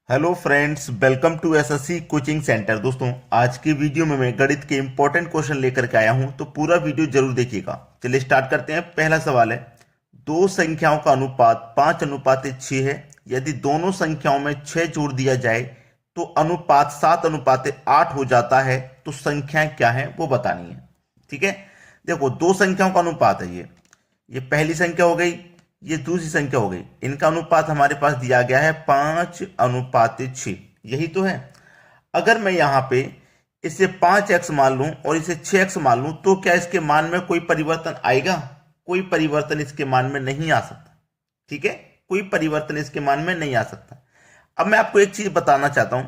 Hello friends, welcome to SSC coaching centre. दोस्तों, आज की वीडियो में मैं गणित के इंपॉर्टेंट क्वेश्चन लेकर के आया हूं, तो पूरा वीडियो जरूर देखिएगा। चलिए स्टार्ट करते हैं। पहला सवाल है, दो संख्याओं का अनुपात 5:6 है। यदि दोनों संख्याओं में 6 जोड़ दिया जाए तो अनुपात 7:8 हो जाता है। तो संख्याएं क्या है वो बतानी है। ठीक है, देखो दो संख्याओं का अनुपात है। ये पहली संख्या हो गई, ये दूसरी संख्या हो गई। इनका अनुपात हमारे पास दिया गया है 5:6। यही तो है। अगर मैं यहां पे इसे 5x मान लूं और इसे 6x मान लूं तो क्या इसके मान में कोई परिवर्तन आएगा? कोई परिवर्तन इसके मान में नहीं आ सकता। ठीक है, कोई परिवर्तन इसके मान में नहीं आ सकता। अब मैं आपको एक चीज बताना चाहता हूं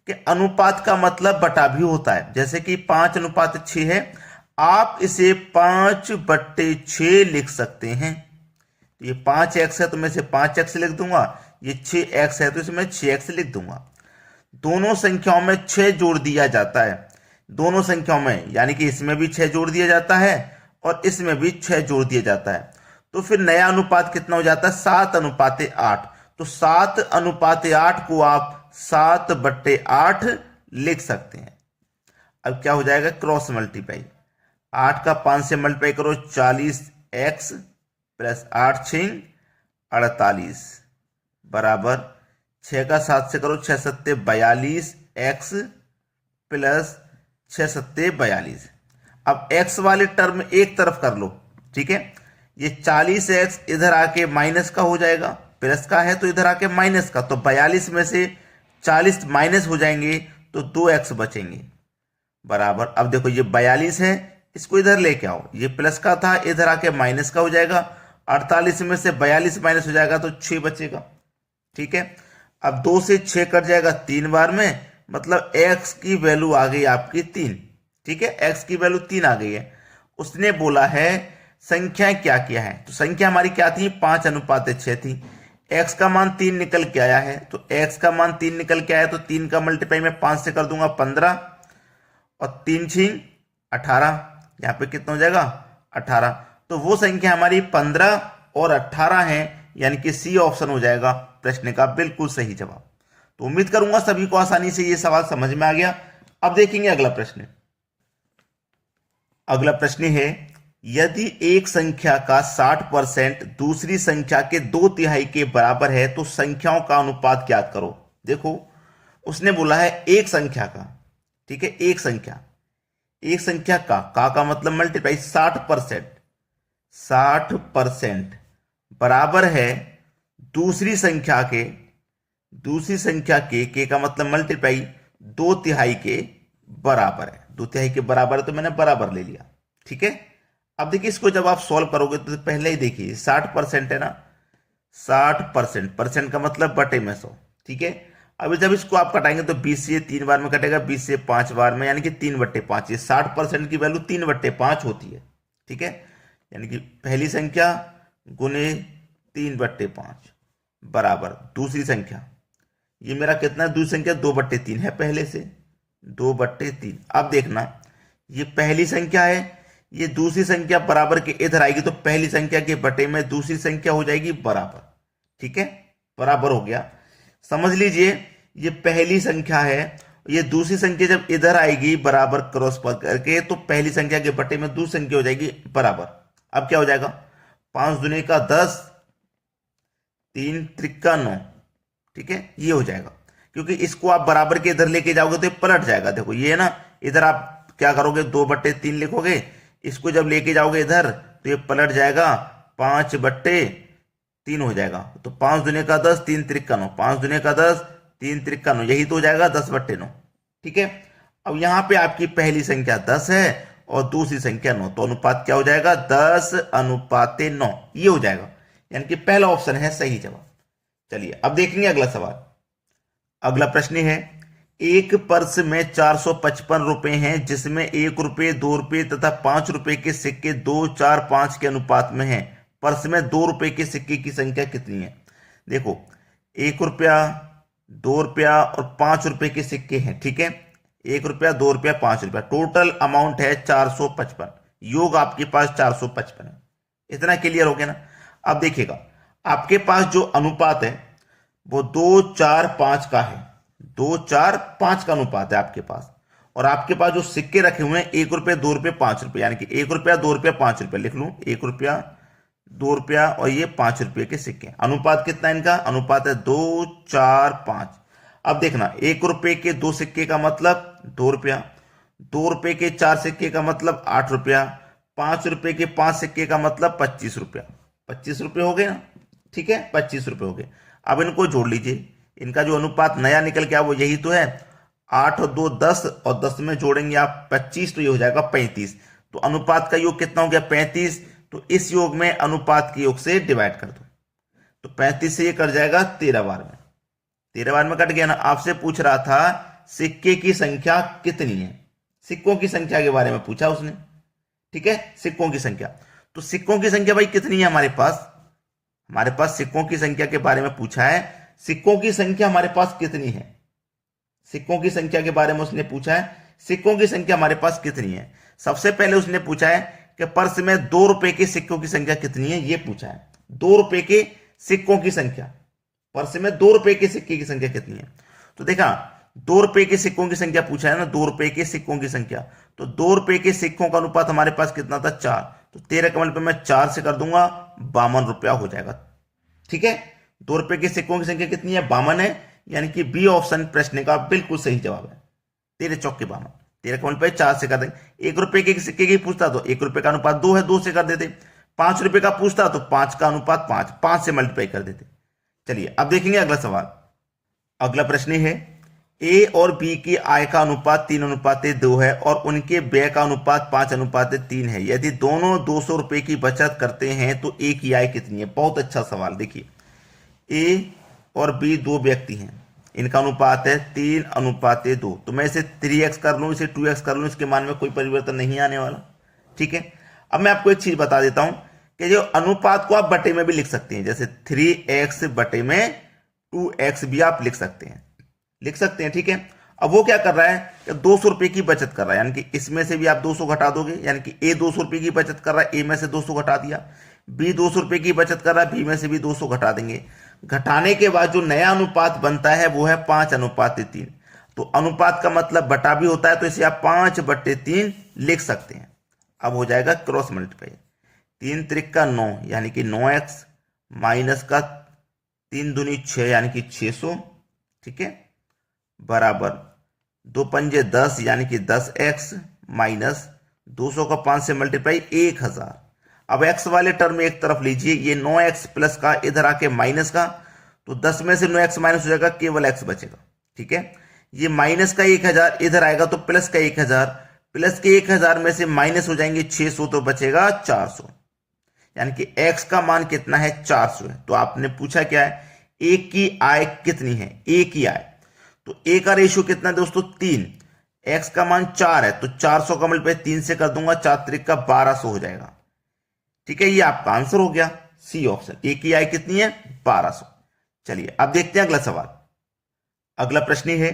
कि अनुपात का मतलब बटा भी होता है। जैसे कि 5:6 है, आप इसे 5/6 लिख सकते हैं। तो ये 5x है तो मैं इसे 5x लिख दूंगा, ये 6x है तो इसे मैं 6x लिख दूंगा। दोनों संख्याओं में 6 जोड़ दिया जाता है। दोनों संख्याओं में, यानी कि इसमें भी 6 जोड़ दिया जाता है और इसमें भी 6 जोड़ दिया जाता है। तो फिर नया अनुपात कितना हो जाता है? 7:8। तो 7:8 को आप 7/8 लिख सकते हैं। अब क्या हो जाएगा? Cross multiply. 8 का 5 से मल्टीप्लाई करो, 40x प्लस 8×6 = 48 बराबर 6 का 7 से करो, 6×7 = 42x प्लस 6×7 = 42। अब x वाले टर्म एक तरफ कर लो। ठीक है, ये 40x इधर आके माइनस का हो जाएगा, प्लस का है तो इधर आके माइनस का। तो 42 में से 40 माइनस हो जाएंगे तो 2x बचेंगे बराबर। अब देखो ये 42 है, इसको इधर लेके आओ, ये प्लस का था इधर आके माइनस का हो जाएगा। 48 में से 42 माइनस हो जाएगा तो 6 बचेगा। ठीक है, अब 2 से 6 कट जाएगा 3 बार में, मतलब x की वैल्यू आ गई आपकी 3। ठीक है, x की वैल्यू 3 आ गई है। उसने बोला है संख्याएं क्या क्या है, तो संख्या हमारी क्या थी? 5:6 थी। x का मान 3 निकल के आया है, तो x का मान 3 निकल के आया तो 3 का मल्टीप्लाई मैं 5 से कर दूंगा 15 और 3×6 = 18। यहां पे कितना हो जाएगा? 18। तो वो संख्या हमारी 15 और 18 है, यानी कि सी ऑप्शन हो जाएगा प्रश्न का बिल्कुल सही जवाब। तो उम्मीद करूंगा सभी को आसानी से ये सवाल समझ में आ गया। अब देखेंगे अगला प्रश्न। अगला प्रश्न है, यदि एक संख्या का 60% दूसरी संख्या के 2/3 के बराबर है तो संख्याओं का अनुपात ज्ञात करो। देखो, उसने बोला है एक संख्या का। ठीक है, एक संख्या, एक संख्या का मतलब मल्टीप्लाई 60%। 60% बराबर है दूसरी संख्या के, दूसरी संख्या के का मतलब मल्टीप्लाई 2/3 के बराबर है। 2/3 के बराबर है तो मैंने बराबर ले लिया। ठीक है, अब देखिए इसको जब आप सॉल्व करोगे तो पहले ही देखिए 60% है ना, 60% परसेंट का मतलब बटे में 100। ठीक है, अभी जब इसको आप कटाएंगे तो 20 से 3 बार में कटेगा, 20 से 5 बार में, यानी कि 3/5। ये 60% की वैल्यू 3/5 होती है। ठीक है, यानी कि पहली संख्या गुने 3/5 बराबर दूसरी संख्या। ये मेरा कितना है? दूसरी संख्या 2/3 है पहले से, 2/3। अब देखना, ये पहली संख्या है, ये दूसरी संख्या बराबर के इधर आएगी तो पहली संख्या के बटे में दूसरी संख्या हो जाएगी बराबर। ठीक है, बराबर हो गया। समझ लीजिए ये पहली संख्या है, ये दूसरी संख्या जब इधर आएगी बराबर क्रॉस पर करके तो पहली संख्या के बटे में दूसरी संख्या हो जाएगी बराबर। अब क्या हो जाएगा? 5 दूनी का 10, 3 त्रिका 9। ठीक है, ये हो जाएगा, क्योंकि इसको आप बराबर के इधर लेके जाओगे तो ये पलट जाएगा। देखो ये है ना, इधर आप क्या करोगे? 2/3 लिखोगे, इसको जब लेके जाओगे इधर तो ये पलट जाएगा, 5/3 हो जाएगा। तो 5 दूनी का 10, 3 त्रिका 9, 5 दूनी का 10, 3 त्रिका 9, यही तो हो जाएगा 10/9। ठीक है, अब यहां पे आपकी पहली संख्या 10 है और दूसरी संख्या 9, तो अनुपात क्या हो जाएगा? 10:9 ये हो जाएगा, यानी कि पहला ऑप्शन है सही जवाब। चलिए अब देखेंगे अगला सवाल। अगला प्रश्न है, एक पर्स में 455 रुपए हैं जिसमें 1 रुपये, 2 रुपये तथा 5 रुपए के सिक्के 2, 4, 5 के अनुपात में हैं। पर्स में 2 रुपए के सिक्के की संख्या कितनी है? देखो, 1 रुपया, 2 रुपया और 5 रुपए के सिक्के हैं। ठीक है, 1 रुपया, 2 रुपया, 5 रुपया, टोटल अमाउंट है 455। योग आपके पास 455 है। इतना क्लियर हो गया ना? अब देखिएगा, आपके पास जो अनुपात है वो 2-4-5 का है। 2-4-5 का अनुपात है आपके पास। और आपके पास जो सिक्के रखे हुए हैं 1 रुपये, 2 रुपये, 5 रुपये, यानी कि 1 रुपया, 2 रुपया, 5 रुपया लिख लूं। 1 रुपया, 2 रुपया और ये 5 रुपये के सिक्के। अनुपात कितना है इनका? अनुपात है 2-4-5। अब देखना, 1 रुपये के 2 सिक्के का मतलब 2 रुपया, 2 रुपये के 4 सिक्के का मतलब 8 रुपया, 5 रुपये के 5 सिक्के का मतलब 25 रुपया। 25 रुपये हो गए ना? ठीक है, 25 रुपये हो गए। अब इनको जोड़ लीजिए। इनका जो अनुपात नया निकल के आया वो यही तो है। 8 और 2 10, और 10 में जोड़ेंगे आप 25, तो ये हो जाएगा 35। तो अनुपात का योग कितना हो गया? 35। तो इस योग में अनुपात के योग से डिवाइड कर दो, तो 35 से ये कट जाएगा 13 बार में। 13 बार में कट गया ना। आपसे पूछ रहा था सिक्के की संख्या कितनी है, सिक्कों की संख्या के बारे में पूछा उसने। ठीक है, सिक्कों की संख्या। तो सिक्कों की संख्या भाई कितनी है हमारे पास? हमारे पास सिक्कों की संख्या के बारे में पूछा है। सिक्कों की संख्या हमारे पास कितनी है? सिक्कों की संख्या के बारे में उसने पूछा है। सिक्कों की संख्या हमारे पास कितनी है? सबसे पहले उसने पूछा है कि पर्स में 2 रुपए के सिक्कों की संख्या कितनी है, ये पूछा है। 2 रुपए के सिक्कों की संख्या, पर्स में 2 रुपए के सिक्के की संख्या कितनी है? तो देखा, 2 रुपए के सिक्कों की संख्या पूछा है ना, 2 रुपए के सिक्कों की संख्या। तो 2 रुपए के सिक्कों का अनुपात हमारे पास कितना था? 4। तो 13 कमल पे मैं 4 से कर दूंगा, 52 रुपया हो जाएगा। ठीक है, 2 रुपए के सिक्कों की संख्या कितनी है? 52 है, यानी कि बी ऑप्शन प्रश्न का बिल्कुल सही जवाब है। 13 चौके 52। 13 कमल पे 4 से कर देंगे। 1 रुपए के सिक्के की पूछता तो 1 रुपए का अनुपात 2 है, 2 से कर देते। 5 रुपए का पूछता तो 5 का अनुपात 5, 5 से मल्टीप्लाई कर देते। चलिए अब देखेंगे अगला सवाल। अगला प्रश्न है, ए और बी की आय का अनुपात 3:2 है और उनके व्यय का अनुपात 5:3 है। यदि दोनों 200 रुपए की बचत करते हैं तो ए की आय कितनी है? बहुत अच्छा सवाल। देखिए, ए और बी दो व्यक्ति हैं, इनका अनुपात है 3:2। तो मैं इसे 3x कर लूं, इसे 2x कर लूं, इसके मान में कोई परिवर्तन नहीं आने वाला। ठीक है, अब मैं आपको एक चीज बता देता हूं कि जो अनुपात को आप बटे में भी लिख सकते हैं, जैसे 3x बटे में 2x भी आप लिख सकते हैं, ठीक है। अब वो क्या कर रहा है कि 200 रुपए की बचत कर रहा है, यानी कि इसमें से भी आप 200 घटा दोगे, यानी कि ए 200 रुपए की बचत कर रहा है, ए में से 200 घटा दिया। बी 200 रुपए की बचत कर रहा है, बी में से भी 200 घटा देंगे। घटाने के बाद जो नया अनुपात बनता है वो है 5:3। तो अनुपात का मतलब बटा भी होता है, तो इसे आप 5/3 लिख सकते हैं। अब हो जाएगा क्रॉस मल्टीप्लाई। 3 त्रिक 9 यानी कि 9x माइनस का 3 दूनी 6 यानी कि 600, ठीक है, बराबर 2 पंजे 10 यानी कि 10x माइनस 200 का 5 से मल्टीप्लाई 1000। अब x वाले टर्म एक तरफ लीजिए, ये 9x प्लस का इधर आके माइनस का, तो 10 में से 9x माइनस हो जाएगा, केवल x बचेगा। ठीक है, ये माइनस का 1000 इधर आएगा तो प्लस का 1000, प्लस के 1000 में से माइनस हो जाएंगे 600 तो बचेगा 400, यानी कि x का मान कितना है? 400 है। तो आपने पूछा क्या है? a की आय कितनी है? a की आय, तो a का रेशियो कितना है दोस्तों? 3, x का मान 4 है, तो 400 का मल्टीप्लाई 3 से कर दूंगा, 4 त्रिक 1200 हो जाएगा। ठीक है, ये आपका आंसर हो गया, सी ऑप्शन। ए की आय कितनी है? 1200। चलिए अब देखते हैं अगला सवाल। अगला प्रश्न है,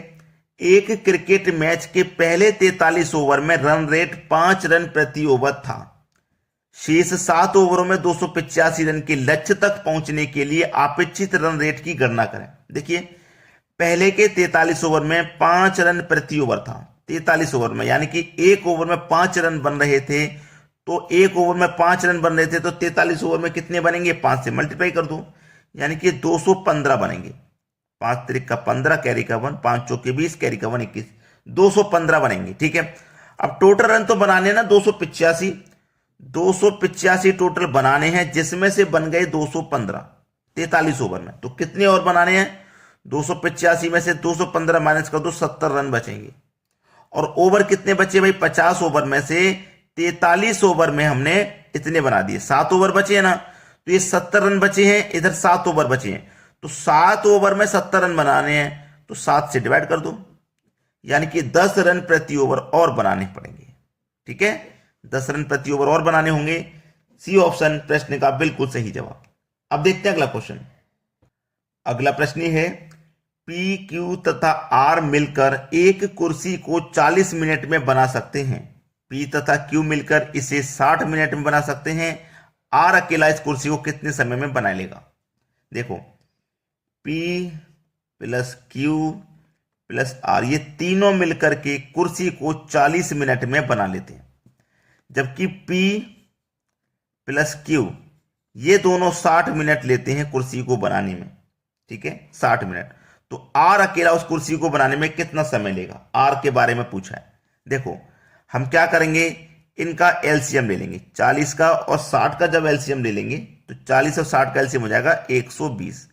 एक क्रिकेट मैच के पहले 43 ओवर में रन रेट 5 रन प्रति ओवर था। शेष 7 ओवरों में 285 रन के लक्ष्य तक पहुंचने के लिए अपेक्षित रन रेट की गणना करें। देखिए, पहले के 43 ओवर में 5 रन प्रति ओवर था। 43 ओवर में, यानी कि एक ओवर में 5 रन बन रहे थे, तो एक ओवर में 5 रन बन रहे थे, तो 43 ओवर में कितने बनेंगे? 5 से मल्टीप्लाई कर दो, यानी कि 215 बनेंगे। 5 त्रिक 15, कैरी का 1, 5 चौके 20, कैरी का 1 21, 215 बनेंगे। ठीक है, अब टोटल रन तो बनाने ना 285 टोटल बनाने हैं, जिसमें से बन गए 215 43 ओवर में। तो कितने और बनाने हैं? 285 में से 215 माइनस कर दो, 70 रन बचेंगे। और ओवर कितने बचे भाई? 50 ओवर में से 43 ओवर में हमने इतने बना दिए, 7 ओवर बचे हैं ना, तो ये 70 रन बचे हैं, इधर 7 ओवर बचे हैं, तो 7 ओवर में 70 रन बनाने हैं, तो 7 से डिवाइड कर दो, यानी कि 10 रन प्रति ओवर और बनाने पड़ेंगे। ठीक है, 10 रन प्रति ओवर और बनाने होंगे। सी ऑप्शन प्रश्न का बिल्कुल सही जवाब। अब देखते हैं अगला क्वेश्चन। अगला प्रश्न है, पी, क्यू तथा आर मिलकर एक कुर्सी को 40 मिनट में बना सकते हैं। पी तथा क्यू मिलकर इसे 60 मिनट में बना सकते हैं। आर अकेला इस कुर्सी को कितने समय में बना लेगा? देखो, P plus Q plus R, ये तीनों मिलकर के कुर्सी को 40 मिनट में बना लेते हैं, जबकि पी प्लस क्यू ये दोनों 60 मिनट लेते हैं कुर्सी को बनाने में। ठीक है, 60 मिनट। तो आर अकेला उस कुर्सी को बनाने में कितना समय लेगा, आर के बारे में पूछा है। देखो हम क्या करेंगे, इनका एलसीएम ले लेंगे, 40 का और 60 का जब एलसीएम ले लेंगे तो 40 और 60 का एलसीएम हो जाएगा 120।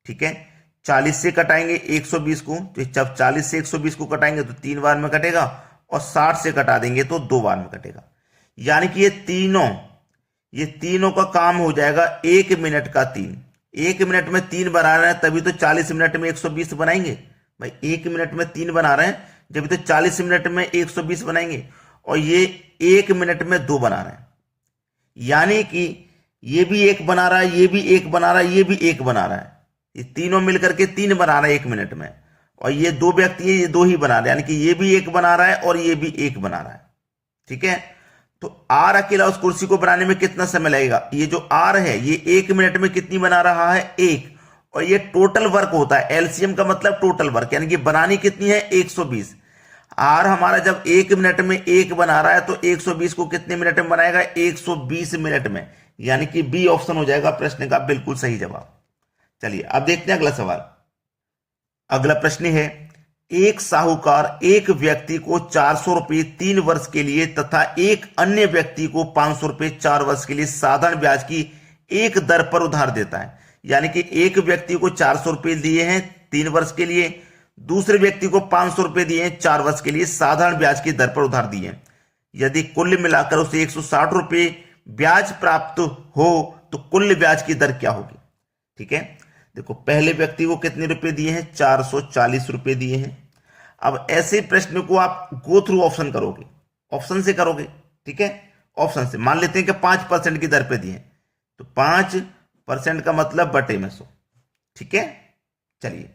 ठीक है, 40 से कटाएंगे 120 को, तो जब 40 से 120 को कटाएंगे तो 3 बार में कटेगा, और 60 से कटा देंगे तो 2 बार में कटेगा। यानी कि ये तीनों का काम हो जाएगा 1 मिनट का 3। 1 मिनट में 3 बना रहे हैं तभी तो 40 मिनट में 120 बनाएंगे। भाई 1 मिनट में 3 बना रहे हैं जब तो 40 मिनट में 120 बनाएंगे, और ये 1 मिनट में 2 बना रहे हैं। यानी कि ये भी 1 बना रहा है, ये भी 1 बना रहा है, ये भी 1 बना रहा है। ये तीनों मिलकर के 3 बना रहे हैं 1 मिनट में, और ये 2 व्यक्ति है, ये 2 ही बना रहे हैं, यानी कि ये भी 1 बना रहा है और ये भी 1 बना रहा है। ठीक है, तो आर अकेला उस कुर्सी को बनाने में कितना समय लगेगा, ये जो आर है ये 1 मिनट में कितनी बना रहा है, 1, और ये टोटल वर्क होता है, एलसीएम का मतलब टोटल वर्क, यानी कि बनानी कितनी है 120। आर हमारा जब 1 मिनट में 1 बना रहा है तो 120 को कितने मिनट में बनाएगा, 120 मिनट में, यानी कि बी ऑप्शन हो जाएगा प्रश्न का बिल्कुल सही जवाब। चलिए अब देखते हैं अगला सवाल। अगला प्रश्न है, एक साहूकार एक व्यक्ति को 400 रुपये 3 वर्ष के लिए तथा एक अन्य व्यक्ति को 500 रुपये 4 वर्ष के लिए साधारण ब्याज की एक दर पर उधार देता है। यानी कि एक व्यक्ति को 400 रुपये दिए हैं 3 वर्ष के लिए, दूसरे व्यक्ति को 500 रुपये दिए हैं 4 वर्ष के लिए, साधारण ब्याज की दर पर उधार दिए हैं। यदि कुल मिलाकर उसे 160 रुपये ब्याज प्राप्त हो तो कुल ब्याज की दर क्या होगी। ठीक है, देखो पहले व्यक्ति को कितने रुपए दिए हैं, 440 रुपए दिए हैं। अब ऐसे प्रश्न को आप गो थ्रू ऑप्शन करोगे, ऑप्शन से करोगे। ठीक है, ऑप्शन से मान लेते हैं कि 5% की दर पे दिए, तो 5% का मतलब बटे में 100। ठीक है, चलिए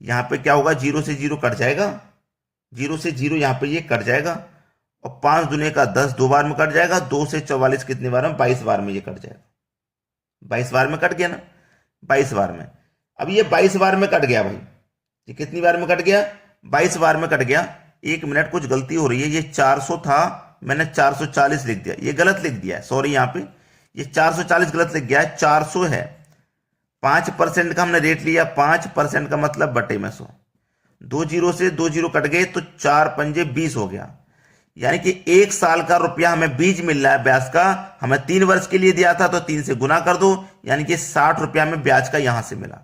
यहां पे क्या होगा, 0 से 0 कट जाएगा, 0 से 0 यहां पे ये कट जाएगा, और 5 दुने का 10 2 बार में कट जाएगा, 2 से 44 कितने बार में, 22 बार में ये कट जाएगा। 22 बार में कट गया ना, 22 बार में। अब ये 22 बार में कट गया भाई, ये कितनी बार में कट गया, 22 बार में कट गया। 1 मिनट, कुछ गलती हो रही है, ये 400 था, मैंने 440 लिख दिया, ये गलत लिख दिया है, सॉरी। यहां पे ये 440 गलत लिख गया है, 400 है। 5% का हमने रेट लिया, 5% का मतलब बटे में 100। 2 जीरो से 2 जीरो कट गए तो 4 पंजे 20 हो गया। यानी कि 1 साल का रुपया हमें बीज मिल रहा है ब्याज का, हमें 3 वर्ष के लिए दिया था तो 3 से गुना कर दो, यानी कि 60 रुपया में ब्याज का यहां से मिला।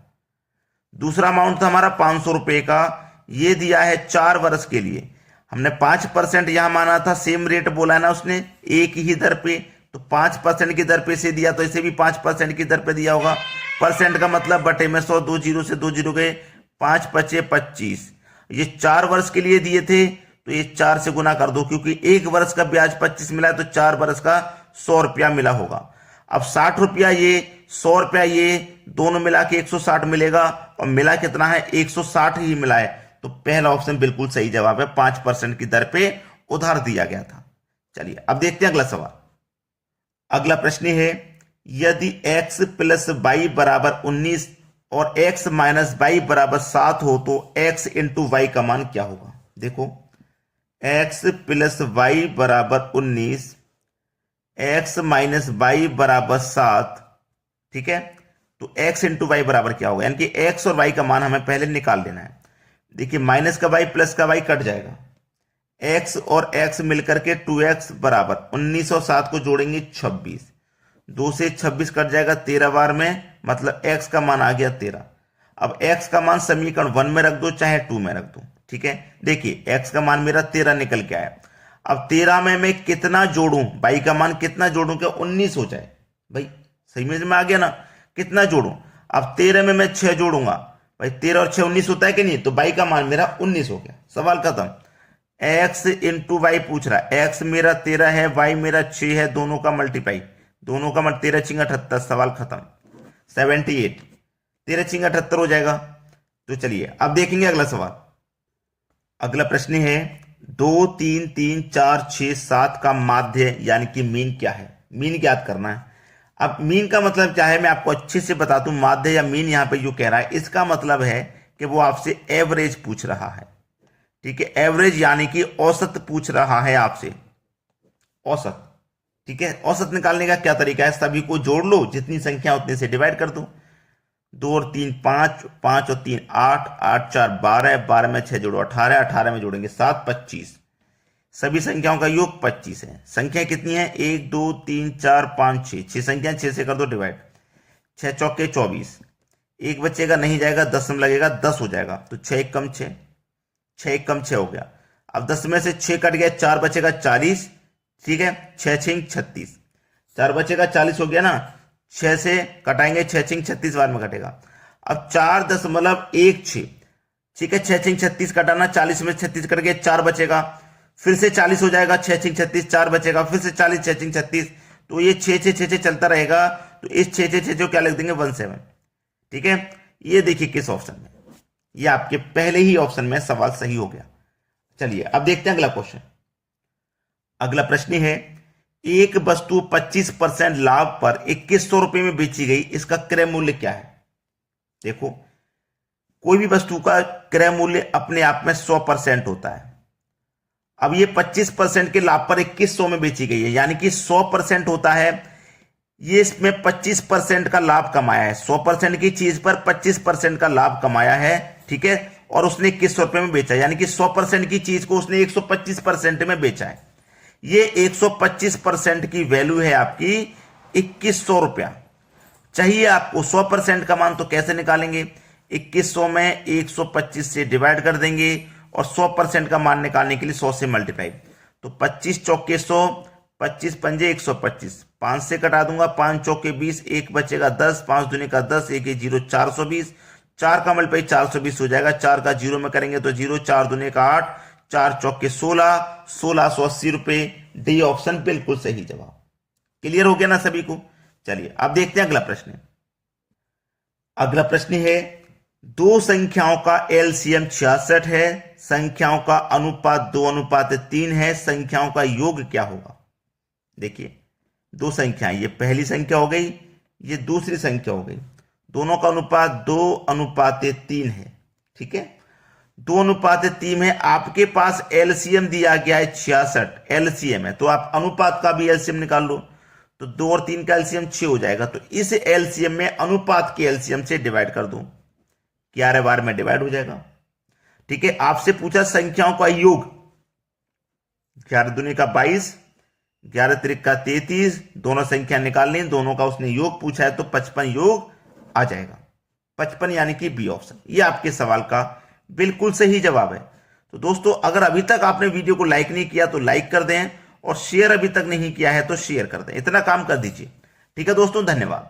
दूसरा अमाउंट था हमारा 500 रुपए का, ये दिया है 4 वर्ष के लिए। हमने 5% यहां माना था, सेम रेट बोला ना उसने, एक ही दर पे, तो 5% की दर पे से दिया, तो इसे भी 5% की दर पे दिया होगा। परसेंट का मतलब बटे में 100, 2 जीरो से 2 जीरो गए, 5 पचे 25। ये 4 वर्ष के लिए दिए थे तो ये 4 से गुना कर दो, क्योंकि 1 वर्ष का ब्याज 25 मिला है तो 4 वर्ष का 100 रुपया मिला होगा। अब 60 रुपया ये, 100 रुपया ये, दोनों मिला के 160 मिलेगा, और मिला कितना है, 160 ही मिला है। तो पहला ऑप्शन बिल्कुल सही जवाब है, 5% की दर पे उधार दिया गया था। चलिए अब देखते हैं अगला सवाल। अगला प्रश्न है, यदि x प्लस वाई बराबर 19 और x माइनस वाई बराबर 7 हो तो x इंटू वाई का मान क्या होगा। देखो x प्लस वाई बराबर 19, x माइनस वाई बराबर 7, ठीक है, तो x इंटू वाई बराबर क्या होगा, यानी कि x और y का मान हमें पहले निकाल लेना है। देखिए माइनस का y प्लस का y कट जाएगा, x और x मिलकर के 2x बराबर 19 और 7 को जोड़ेंगे 26, 2 से 26 कट जाएगा 13 बार में, मतलब x का मान आ गया 13। अब x का मान समीकरण 1 में रख दो चाहे 2 में रख दो, ठीक है। देखिए x का मान मेरा 13 निकल के आया। अब 13 में मैं कितना जोड़ूं, y का मान कितना जोड़ूं कि 19 हो जाए, भाई सही में आ गया ना, कितना जोड़ूं। अब 13 में मैं 6 जोड़ूंगा, भाई 13 और 6 19 होता है कि नहीं, तो y का मान मेरा 19 हो गया, सवाल खत्म। x इंटू वाई पूछ रहा है, x मेरा 13 है, y मेरा 6 है, दोनों का मल्टीप्लाई, दोनों का 13 छिंग 78, सवाल खत्म। 78, 13 छिंग 78 हो जाएगा। तो चलिए अब देखेंगे अगला सवाल। अगला प्रश्न है 2 3 3 4 6 7 का माध्य यानी कि मीन क्या है, मीन ज्ञात करना है। अब मीन का मतलब क्या है मैं आपको अच्छे से बता दूं, माध्य या मीन यहां पे जो कह रहा है इसका मतलब है कि वो आपसे एवरेज पूछ रहा है। ठीक है, एवरेज यानी कि औसत पूछ रहा है आपसे, औसत। ठीक है, औसत निकालने का क्या तरीका है, सभी को जोड़ लो, जितनी संख्या उतने से डिवाइड कर दो। 2 और 3 5, 5 और 3 8, 8 4 12, 12 में 6 जोड़ो 18, 18 में जोड़ेंगे 7, 25। सभी संख्याओं का योग 25 है। संख्या कितनी है, 1 2 3 4 5 6, 6 संख्या, 6 से कर दो डिवाइड, 6 चौके 24, एक बचेगा नहीं जाएगा, 10 में लगेगा 10 हो जाएगा, तो 6 एक कम 6, 6 एक कम 6 हो गया। अब 10 में से 6 कट गया, 4 बचेगा 40। ठीक है, 6 6 36, 4 बचेगा 40 हो गया ना, 6 से कटाएंगे, 6 6 36 बार में कटेगा। अब 4.16। ठीक है, 6 6 36 कटाना, 40 में 36 कट गया, 4 बचेगा, फिर से 40 हो जाएगा, 6 6 36, 4 बचेगा, फिर से 40, 6 6 36, तो ये 6 6 6 6 चलता रहेगा। तो इस 6 6 6 जो क्या लिख देंगे 17। ठीक है, ये देखिए किस ऑप्शन में, ये आपके पहले ही ऑप्शन में सवाल सही हो गया। चलिए अब देखते हैं अगला क्वेश्चन। अगला प्रश्न है, एक वस्तु 25% लाभ पर 2100 रुपए में बेची गई, इसका क्रय मूल्य क्या है। देखो, कोई भी वस्तु का क्रय मूल्य अपने आप में 100% होता है। अब ये 25% के लाभ पर 2100 में बेची गई है, यानी कि 100% होता है, ये इसमें 25% का लाभ कमाया है, 100% की चीज पर 25% का लाभ कमाया है। ठीक है, और उसने 2100 रुपए में बेचा, यानी कि 100% की चीज को उसने 125% में बेचा है। ये 125% की वैल्यू है आपकी 2100 रुपया। चाहिए आपको 100% का मान, तो कैसे निकालेंगे, 2100 में 125 से डिवाइड कर देंगे और 100% का मान निकालने के लिए 100 से मल्टीप्लाई, तो 25 चौके 100, 25 पंजे 125, 5 से कटा दूंगा, 5 चौके 20, एक बचेगा 10, 5 दूनी का 10, एक 0 420, 4 का मल्टीप्लाई 420 हो जाएगा, 4 का 0 में करेंगे तो 0, 4 दूनी का 8, 4 चौके 16, 1680 रुपए। डी ऑप्शन बिल्कुल सही जवाब। क्लियर हो गया ना सभी को। चलिए अब देखते हैं अगला प्रश्न। अगला प्रश्न है, दो संख्याओं का एलसीएम 66 है, संख्याओं का अनुपात 2:3 है, संख्याओं का योग क्या होगा। देखिए, दो संख्याएं, ये पहली संख्या हो गई, ये दूसरी संख्या हो गई, दोनों का अनुपात 2:3 है। ठीक है, 2:3 है, आपके पास एलसीएम दिया गया है 66, एलसीएम है, तो आप अनुपात का भी एलसीएम निकाल लो, तो 2 और 3 का एलसीएम 6 हो जाएगा, तो इस एलसीएम में अनुपात के एलसीएम से डिवाइड कर दो, 11 बार में डिवाइड हो जाएगा। ठीक है, आपसे पूछा संख्याओं का योग, 11 दूनी का 22, 11 त्रिक का 33, दोनों संख्या निकालनी, दोनों का उसने योग पूछा है, तो 55 योग आ जाएगा, 55 यानी कि बी ऑप्शन। ये आपके सवाल का बिल्कुल सही जवाब है। तो दोस्तों, अगर अभी तक आपने वीडियो को लाइक नहीं किया तो लाइक कर दें, और शेयर अभी तक नहीं किया है तो शेयर कर दें, इतना काम कर दीजिए। ठीक है दोस्तों, धन्यवाद।